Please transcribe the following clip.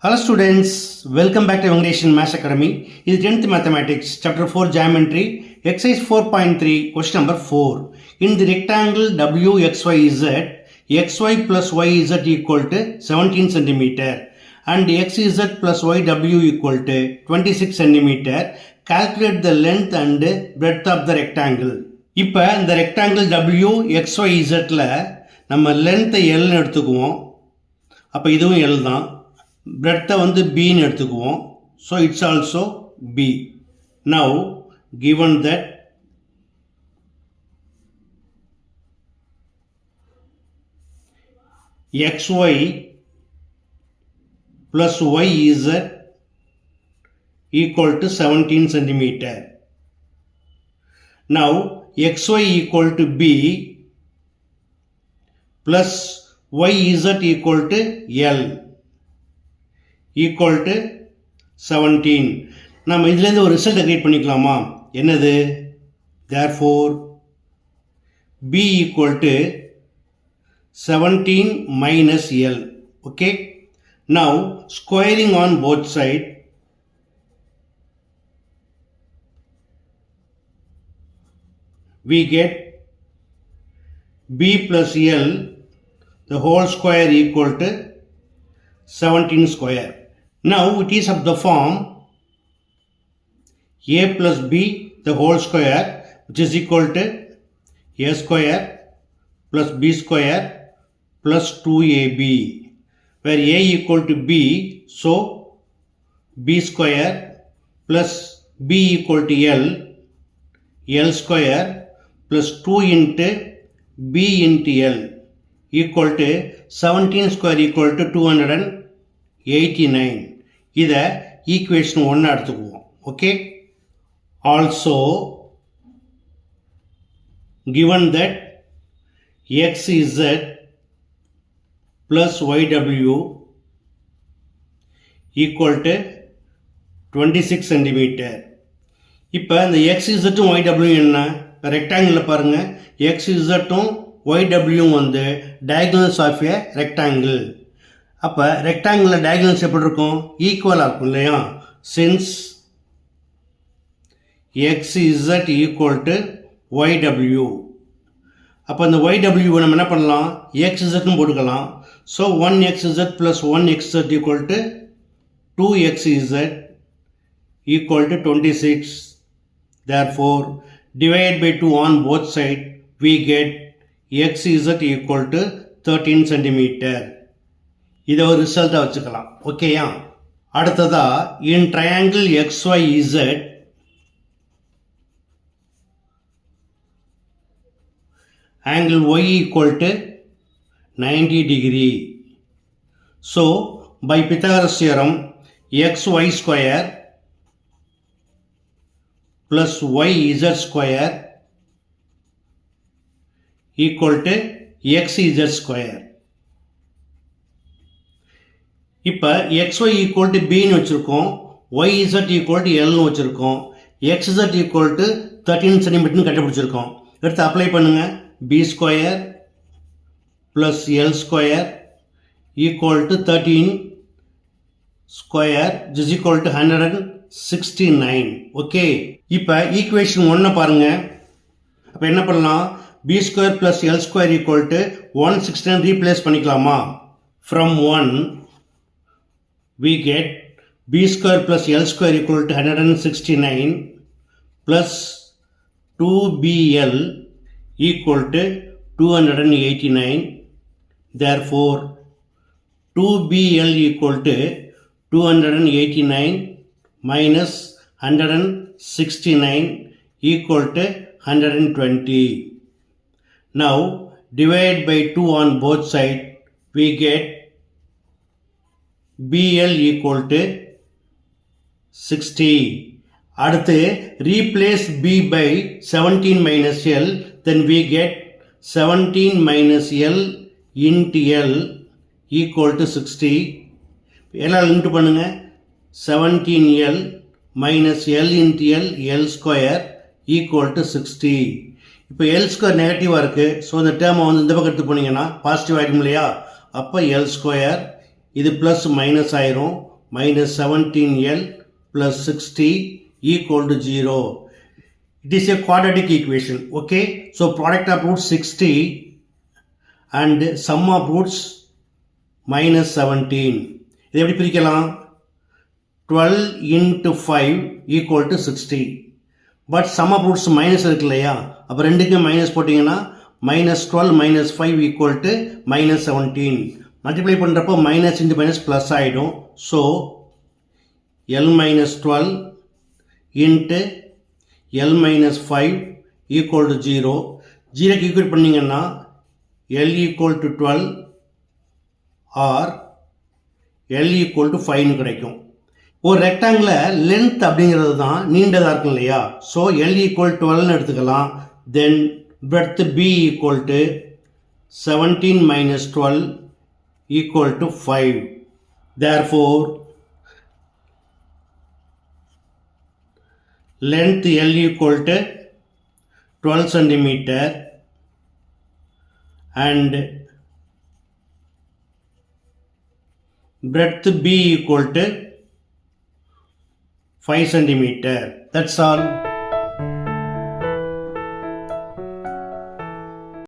Hello students, welcome back to Vengadeshan Maths Academy. This is 10th Mathematics, Chapter 4 Geometry, Exercise 4.3, question number 4. In the rectangle WXYZ, XY plus YZ equal to 17 cm and XZ plus YW equal to 26 cm. Calculate the length and breadth of the rectangle. இப்போ இந்த rectangle WXYZல நம்ம length L எடுத்துக்குவோம். அப்போ இதுவும் L தான். breadth வந்து B ன்னு எடுத்துக்குவோம். So it's also B. Now given that XY plus YZ equal to 17 centimeter. Now XY equal to B plus YZ equal to L equal to 17. நாம் இதிலிருந்து ஒரு ரிசல்ட் கிரியேட் பண்ணிக்கலாமா? என்னது? Therefore B equal to 17 minus L. Okay. Now squaring on both sides, we get B plus L the whole square equal to 17 square. Now it is of the form A plus B the whole square, which is equal to A square plus B square plus 2AB, where A equal to B, so B square plus B equal to L square plus 2 into B into L equal to 17 square equal to 289. இதை equation 1 எடுத்துக்குவோம். Okay. Also given that XZ plus YW equal to 26 centimeter. இப்போ இந்த XZ YW என்ன? ரெக்டாங்கிளில் பாருங்க, XZ YW வந்து diagonals of a rectangle. அப்போ ரெக்டாங்கிளில் diagonals எப்படி இருக்கும்? ஈக்குவலாக இருக்கும் இல்லையா? Since XZ equal to YW, அப்போ இந்த YW நம்ம என்ன பண்ணலாம்? XZன்னு போட்டுக்கலாம். So 1XZ plus 1XZ equal to 2XZ equal to 26. Therefore divide by 2 on both sides, we get XZ equal to 13 centimeter. இதை ஒரு ரிசல்ட்டாக வச்சுக்கலாம். ஓகேயா? அடுத்ததா in triangle XYZ, angle Y equal to 90 degree. So by Pythagoras theorem, XY square plus YZ square equal to XZ square. இப்போ XY equal to B ன்னு வச்சுருக்கோம், YZ equal to L ன்னு வச்சுருக்கோம், XZ equal to 13 cm கண்டுபிடிச்சிருக்கோம். எடுத்து apply பண்ணுங்க. B square plus L square equal to 13 square is equal to 169. Okay. இப்போ equation 1 பாருங்க. அப்போ என்ன பண்ணலாம்? B square plus L square equal to 169 replace பண்ணிக்கலாமா? From 1 we get B square plus L square equal to 169 plus 2BL equal to 289. Therefore 2BL equal to 289 minus 169 equal to 120. Now divide by 2 on both sides, we get BL equal to 60. அடுத்து replace B by 17 minus L, then we get 17 minus L into L equal to 60. எல்லாம் into பண்ணுங்க. 17L minus L into L square equal to 60. இப்போ L square நெகட்டிவாக இருக்குது. So இந்த டேர்மை வந்து இந்த பக்கம் எடுத்து போனீங்கன்னா பாசிட்டிவ் ஆகிடும் இல்லையா? அப்போ L square இது ப்ளஸ் மைனஸ் ஆயிரும். minus 17L plus 60 equal to 0. It is a quadratic equation. Okay, so product of roots 60 and sum of roots minus 17. இதை எப்படி பிரிக்கலாம்? 12 into 5 equal to 60. But sum of roots minus இருக்கு இல்லையா, அப்போ ரெண்டுக்குமே minus போட்டிங்கன்னா minus 12 minus 5 equal to minus 17. Multiply பண்ணுறப்போ minus into minus plus ஆகிடும். So L minus 12 into L minus 5 equal to 0. 0க்கு ஈக்குவேட் பண்ணிங்கன்னா L equal to 12 or L equal to 5 கிடைக்கும். ஒரு ரெக்டாங்கில் லென்த் அப்படிங்கிறது தான் நீண்டதாக இருக்கும் இல்லையா, ஸோ L equal to 12 எடுத்துக்கலாம். தென் breadth B equal to 17 minus 12 equal to 5. Therefore, length L equal to 12 centimeter and breadth B equal to 5 centimeter. That's all.